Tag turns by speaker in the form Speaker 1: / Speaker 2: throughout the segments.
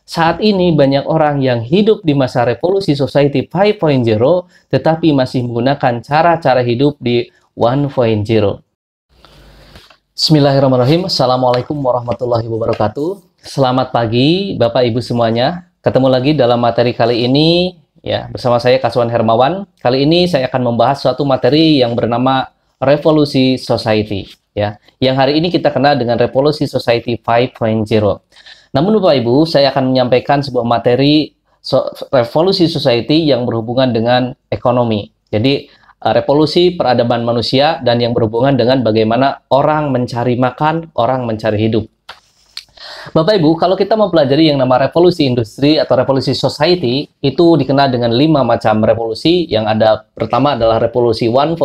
Speaker 1: saat ini banyak orang yang hidup di masa revolusi society 5.0 tetapi masih menggunakan cara-cara hidup di 1.0. Bismillahirrahmanirrahim. Assalamualaikum warahmatullahi wabarakatuh. Selamat pagi Bapak Ibu semuanya. Ketemu lagi dalam materi kali ini ya, bersama saya Kaswan Hermawan. Kali ini saya akan membahas suatu materi yang bernama revolusi society ya. Yang hari ini kita kenal dengan revolusi society 5.0. Namun Bapak Ibu, saya akan menyampaikan sebuah materi revolusi society yang berhubungan dengan ekonomi. Jadi revolusi peradaban manusia dan yang berhubungan dengan bagaimana orang mencari makan, orang mencari hidup. Bapak Ibu, kalau kita mempelajari yang nama revolusi industri atau revolusi society, itu dikenal dengan 5 macam revolusi. Yang ada pertama adalah revolusi 1.0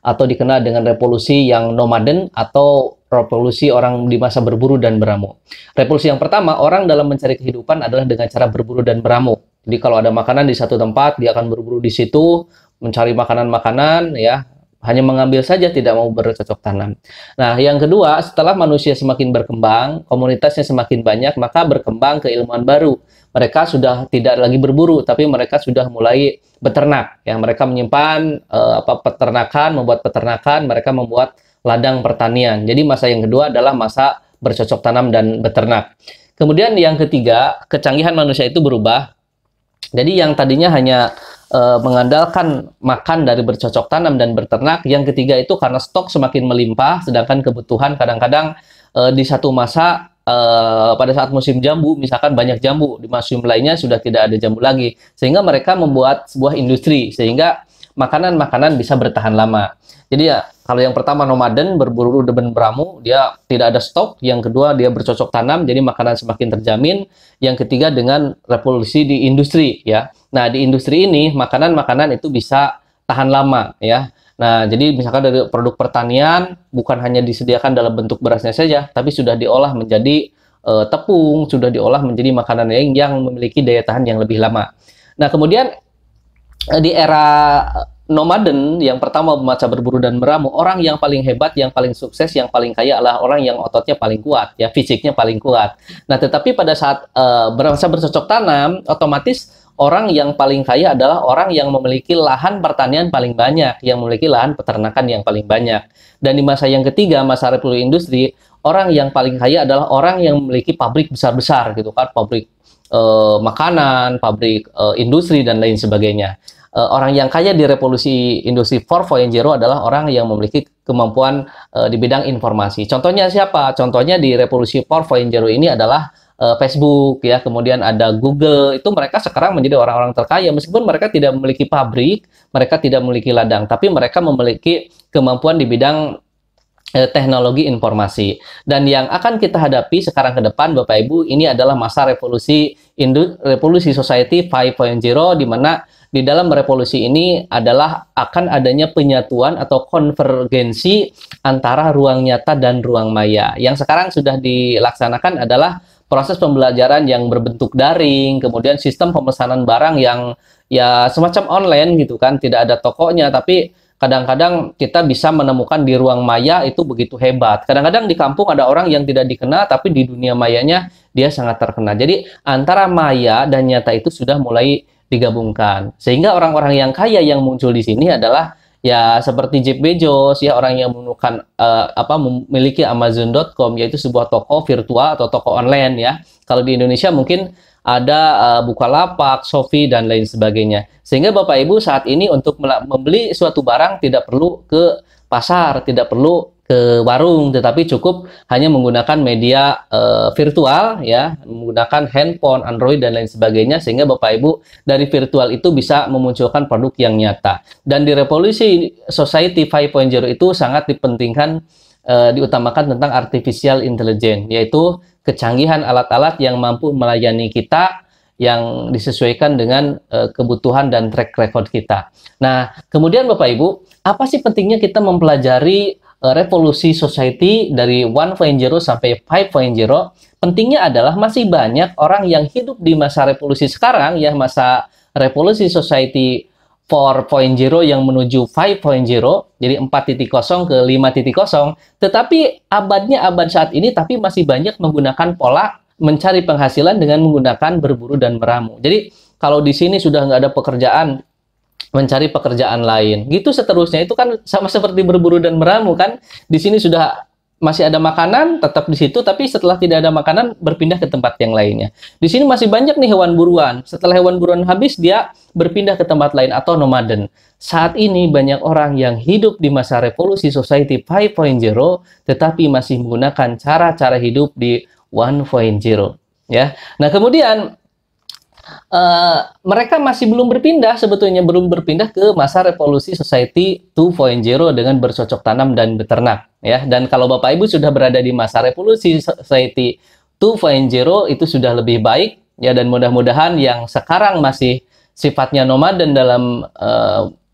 Speaker 1: atau dikenal dengan revolusi yang nomaden atau revolusi orang di masa berburu dan beramu. Revolusi yang pertama, orang dalam mencari kehidupan adalah dengan cara berburu dan beramu. Jadi kalau ada makanan di satu tempat, dia akan berburu di situ, mencari makanan-makanan, ya, hanya mengambil saja, tidak mau bercocok tanam. Nah, yang kedua, setelah manusia semakin berkembang, komunitasnya semakin banyak, maka berkembang keilmuan baru. Mereka sudah tidak lagi berburu, tapi mereka sudah mulai beternak. Ya, mereka menyimpan peternakan, membuat peternakan, mereka membuat ladang pertanian. Jadi masa yang kedua adalah masa bercocok tanam dan beternak. Kemudian yang ketiga, kecanggihan manusia itu berubah. Jadi yang tadinya hanya mengandalkan makan dari bercocok tanam dan beternak, yang ketiga itu karena stok semakin melimpah, sedangkan kebutuhan kadang-kadang di satu masa pada saat musim jambu, misalkan banyak jambu, di musim lainnya sudah tidak ada jambu lagi, sehingga mereka membuat sebuah industri sehingga makanan-makanan bisa bertahan lama. Jadi ya, kalau yang pertama nomaden, berburu dan beramu, dia tidak ada stok. Yang kedua, dia bercocok tanam, jadi makanan semakin terjamin. Yang ketiga, dengan revolusi di industri, ya. Nah, di industri ini, makanan-makanan itu bisa tahan lama, ya. Nah, jadi misalkan dari produk pertanian, bukan hanya disediakan dalam bentuk berasnya saja, tapi sudah diolah menjadi tepung, sudah diolah menjadi makanan yang memiliki daya tahan yang lebih lama. Nah, kemudian di era nomaden, yang pertama masa berburu dan beramu, orang yang paling hebat, yang paling sukses, yang paling kaya adalah orang yang ototnya paling kuat, ya, fisiknya paling kuat. Nah, tetapi pada saat masa bercocok tanam, otomatis orang yang paling kaya adalah orang yang memiliki lahan pertanian paling banyak, yang memiliki lahan peternakan yang paling banyak. Dan di masa yang ketiga, masa revolusi industri, orang yang paling kaya adalah orang yang memiliki pabrik besar-besar, gitu kan, pabrik makanan, pabrik industri dan lain sebagainya. Orang yang kaya di revolusi industri 4.0 adalah orang yang memiliki kemampuan di bidang informasi. Contohnya siapa? Contohnya di revolusi 4.0 ini adalah Facebook, ya, kemudian ada Google. Itu mereka sekarang menjadi orang-orang terkaya meskipun mereka tidak memiliki pabrik, mereka tidak memiliki ladang, tapi mereka memiliki kemampuan di bidang teknologi informasi. Dan yang akan kita hadapi sekarang ke depan, Bapak Ibu, ini adalah masa revolusi society 5.0, di mana di dalam revolusi ini adalah akan adanya penyatuan atau konvergensi antara ruang nyata dan ruang maya. Yang sekarang sudah dilaksanakan adalah proses pembelajaran yang berbentuk daring, kemudian sistem pemesanan barang yang ya semacam online gitu kan, tidak ada tokonya, tapi kadang-kadang kita bisa menemukan di ruang maya itu begitu hebat. Kadang-kadang di kampung ada orang yang tidak dikenal, tapi di dunia mayanya dia sangat terkenal. Jadi antara maya dan nyata itu sudah mulai digabungkan. Sehingga orang-orang yang kaya yang muncul di sini adalah ya seperti Jeff Bezos, ya, orang yang menemukan memiliki Amazon.com, yaitu sebuah toko virtual atau toko online, ya. Kalau di Indonesia mungkin ada Bukalapak, Shopee dan lain sebagainya. Sehingga Bapak Ibu saat ini untuk membeli suatu barang tidak perlu ke pasar, tidak perlu ke warung, tetapi cukup hanya menggunakan media virtual, ya, menggunakan handphone, Android dan lain sebagainya, sehingga Bapak Ibu dari virtual itu bisa memunculkan produk yang nyata. Dan di revolusi society 5.0 itu sangat dipentingkan, diutamakan tentang artificial intelligence, yaitu kecanggihan alat-alat yang mampu melayani kita, yang disesuaikan dengan kebutuhan dan track record kita. Nah, kemudian Bapak Ibu, apa sih pentingnya kita mempelajari revolusi society dari 1.0 sampai 5.0? Pentingnya adalah masih banyak orang yang hidup di masa revolusi sekarang, ya, masa revolusi society 4.0 yang menuju 5.0, jadi 4.0 ke 5.0, tetapi abadnya abad saat ini, tapi masih banyak menggunakan pola mencari penghasilan dengan menggunakan berburu dan meramu. Jadi kalau di sini sudah nggak ada pekerjaan, mencari pekerjaan lain. Gitu seterusnya, itu kan sama seperti berburu dan meramu kan. Di sini sudah masih ada makanan, tetap di situ, tapi setelah tidak ada makanan, berpindah ke tempat yang lainnya. Di sini masih banyak nih hewan buruan. Setelah hewan buruan habis, dia berpindah ke tempat lain atau nomaden. Saat ini banyak orang yang hidup di masa revolusi society 5.0, tetapi masih menggunakan cara-cara hidup di 1.0. Ya. Nah, kemudian mereka masih belum berpindah, sebetulnya belum berpindah ke masa revolusi society 2.0 dengan bercocok tanam dan beternak, ya. Dan kalau Bapak Ibu sudah berada di masa revolusi society 2.0, itu sudah lebih baik, ya. Dan mudah-mudahan yang sekarang masih sifatnya nomaden dalam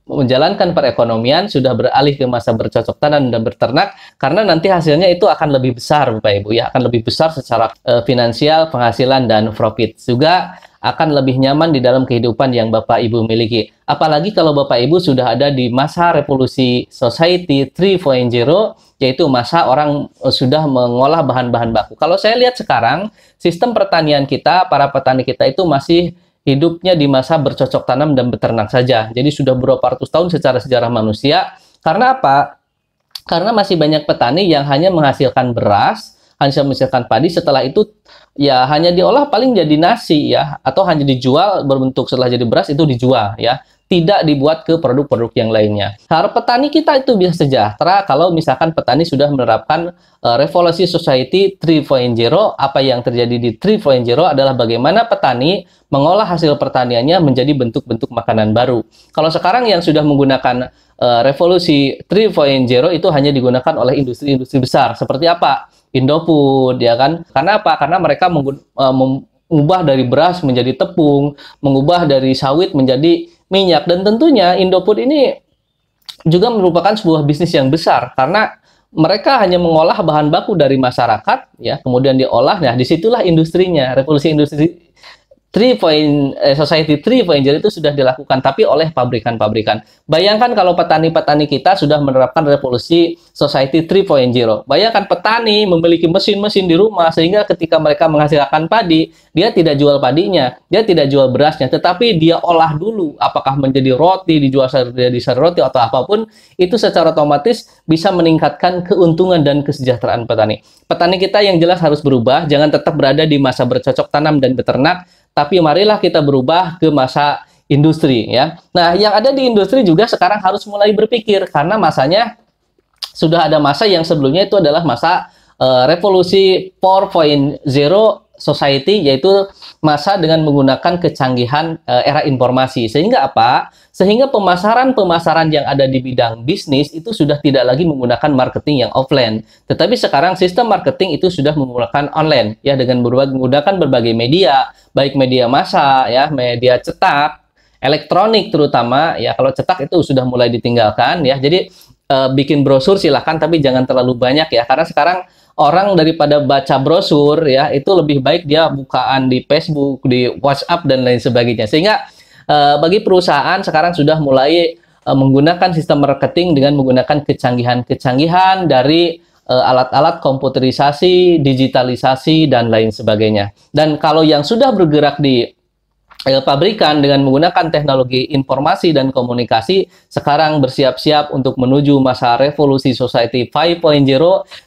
Speaker 1: menjalankan perekonomian sudah beralih ke masa bercocok tanam dan beternak, karena nanti hasilnya itu akan lebih besar, Bapak Ibu, ya, akan lebih besar secara finansial, penghasilan dan profit. Juga akan lebih nyaman di dalam kehidupan yang Bapak Ibu miliki. Apalagi kalau Bapak Ibu sudah ada di masa revolusi society 3.0, yaitu masa orang sudah mengolah bahan-bahan baku. Kalau saya lihat sekarang, sistem pertanian kita, para petani kita itu masih hidupnya di masa bercocok tanam dan beternak saja. Jadi sudah berapa ratus tahun secara sejarah manusia. Karena apa? Karena masih banyak petani yang hanya menghasilkan beras, hanya menghasilkan padi, setelah itu ya hanya diolah paling jadi nasi, ya, atau hanya dijual berbentuk setelah jadi beras itu dijual, ya, tidak dibuat ke produk-produk yang lainnya. Harap petani kita itu bisa sejahtera kalau misalkan petani sudah menerapkan revolusi society 3.0. Apa yang terjadi di 3.0 adalah bagaimana petani mengolah hasil pertaniannya menjadi bentuk-bentuk makanan baru. Kalau sekarang yang sudah menggunakan revolusi 3.0 itu hanya digunakan oleh industri-industri besar. Seperti apa? Indofood, ya kan? Karena apa? Karena mereka mengubah dari beras menjadi tepung, mengubah dari sawit menjadi minyak, dan tentunya Indofood ini juga merupakan sebuah bisnis yang besar karena mereka hanya mengolah bahan baku dari masyarakat, ya, kemudian diolah. Nah, disitulah industrinya. Revolusi industri society 3.0 itu sudah dilakukan, tapi oleh pabrikan-pabrikan. Bayangkan kalau petani-petani kita sudah menerapkan revolusi society 3.0. Bayangkan petani memiliki mesin-mesin di rumah, sehingga ketika mereka menghasilkan padi, dia tidak jual padinya, dia tidak jual berasnya, tetapi dia olah dulu, apakah menjadi roti, dijual jadi roti atau apapun, itu secara otomatis bisa meningkatkan keuntungan dan kesejahteraan petani. Petani kita yang jelas harus berubah, jangan tetap berada di masa bercocok tanam dan beternak, tapi marilah kita berubah ke masa industri, ya. Nah, yang ada di industri juga sekarang harus mulai berpikir, karena masanya sudah ada masa yang sebelumnya itu adalah masa revolusi 4.0 society, yaitu masa dengan menggunakan kecanggihan era informasi. Sehingga apa? Sehingga pemasaran-pemasaran yang ada di bidang bisnis itu sudah tidak lagi menggunakan marketing yang offline. Tetapi sekarang sistem marketing itu sudah menggunakan online, ya, dengan menggunakan berbagai media, baik media massa, ya, media cetak, elektronik terutama, ya. Kalau cetak itu sudah mulai ditinggalkan, ya. Jadi bikin brosur silahkan, tapi jangan terlalu banyak, ya, karena sekarang orang daripada baca brosur, ya, itu lebih baik dia bukaan di Facebook, di WhatsApp dan lain sebagainya. Sehingga bagi perusahaan sekarang sudah mulai menggunakan sistem marketing dengan menggunakan kecanggihan-kecanggihan dari alat-alat komputerisasi, digitalisasi dan lain sebagainya. Dan kalau yang sudah bergerak di pabrikan dengan menggunakan teknologi informasi dan komunikasi, sekarang bersiap-siap untuk menuju masa revolusi society 5.0,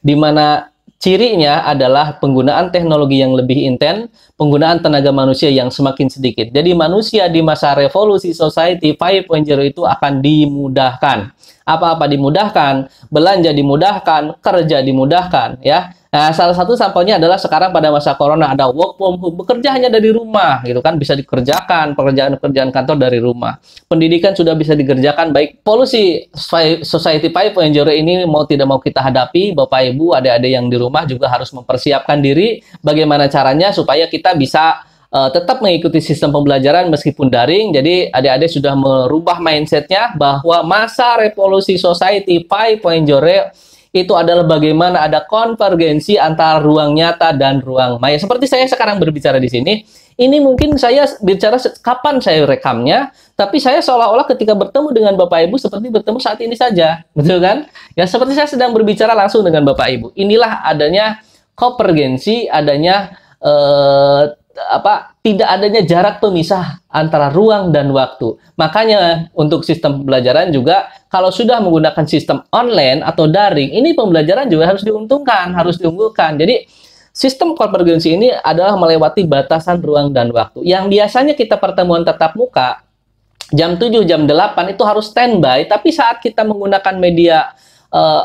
Speaker 1: di mana cirinya adalah penggunaan teknologi yang lebih intens, penggunaan tenaga manusia yang semakin sedikit. Jadi manusia di masa revolusi society 5.0 itu akan dimudahkan. Apa-apa dimudahkan, belanja dimudahkan, kerja dimudahkan, ya. Nah, salah satu sampelnya adalah sekarang pada masa corona ada work from home, bekerja hanya dari rumah, gitu kan, bisa dikerjakan pekerjaan-pekerjaan kantor dari rumah. Pendidikan sudah bisa dikerjakan, baik. Polusi society 5.0 ini mau tidak mau kita hadapi, Bapak Ibu, adik-adik yang di rumah juga harus mempersiapkan diri bagaimana caranya supaya kita bisa tetap mengikuti sistem pembelajaran meskipun daring. Jadi adik-adik sudah merubah mindsetnya bahwa masa revolusi society 5.0 itu adalah bagaimana ada konvergensi antara ruang nyata dan ruang maya. Seperti saya sekarang berbicara di sini, ini mungkin saya bicara kapan saya rekamnya, tapi saya seolah-olah ketika bertemu dengan Bapak Ibu seperti bertemu saat ini saja, betul kan? Ya, seperti saya sedang berbicara langsung dengan Bapak Ibu. Inilah adanya konvergensi, adanya tidak adanya jarak pemisah antara ruang dan waktu. Makanya untuk sistem pembelajaran juga kalau sudah menggunakan sistem online atau daring, ini pembelajaran juga harus diuntungkan, harus diunggulkan. Jadi sistem konvergensi ini adalah melewati batasan ruang dan waktu. Yang biasanya kita pertemuan tatap muka jam 7, jam 8 itu harus standby, tapi saat kita menggunakan media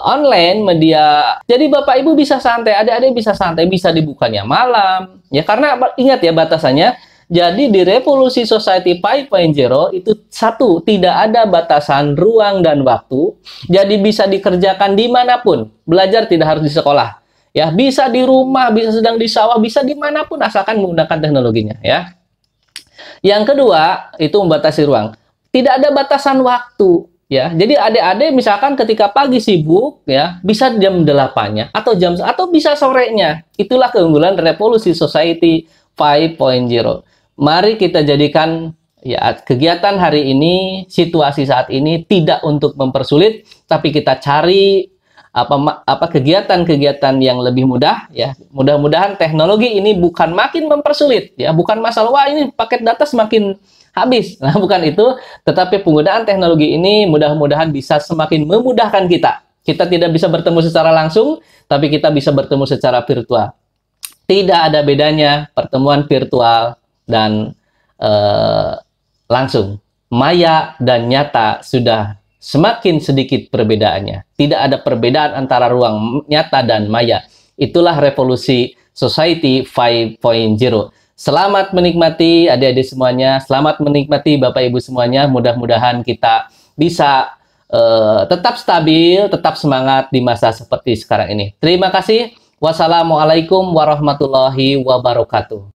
Speaker 1: online, media, jadi Bapak Ibu bisa santai, adik-adik bisa santai, bisa dibukanya malam, ya karena ingat ya batasannya. Jadi di Revolusi Society 5.0 itu satu, tidak ada batasan ruang dan waktu, jadi bisa dikerjakan dimanapun, belajar tidak harus di sekolah, ya bisa di rumah, bisa sedang di sawah, bisa dimanapun asalkan menggunakan teknologinya, ya. Yang kedua itu membatasi ruang, tidak ada batasan waktu. Ya, jadi adik-adik misalkan ketika pagi sibuk ya, bisa jam 8-nya atau bisa sorenya. Itulah keunggulan Revolusi Society 5.0. Mari kita jadikan ya kegiatan hari ini, situasi saat ini tidak untuk mempersulit, tapi kita cari kegiatan-kegiatan yang lebih mudah ya. Mudah-mudahan teknologi ini bukan makin mempersulit ya, bukan masalah wah ini paket data semakin habis. Nah, bukan itu, tetapi penggunaan teknologi ini mudah-mudahan bisa semakin memudahkan kita. Kita tidak bisa bertemu secara langsung, tapi kita bisa bertemu secara virtual. Tidak ada bedanya pertemuan virtual dan langsung. Maya dan nyata sudah semakin sedikit perbedaannya. Tidak ada perbedaan antara ruang nyata dan maya. Itulah Revolusi Society 5.0. Selamat menikmati adik-adik semuanya, selamat menikmati Bapak Ibu semuanya. Mudah-mudahan kita bisa tetap stabil, tetap semangat di masa seperti sekarang ini. Terima kasih. Wassalamualaikum warahmatullahi wabarakatuh.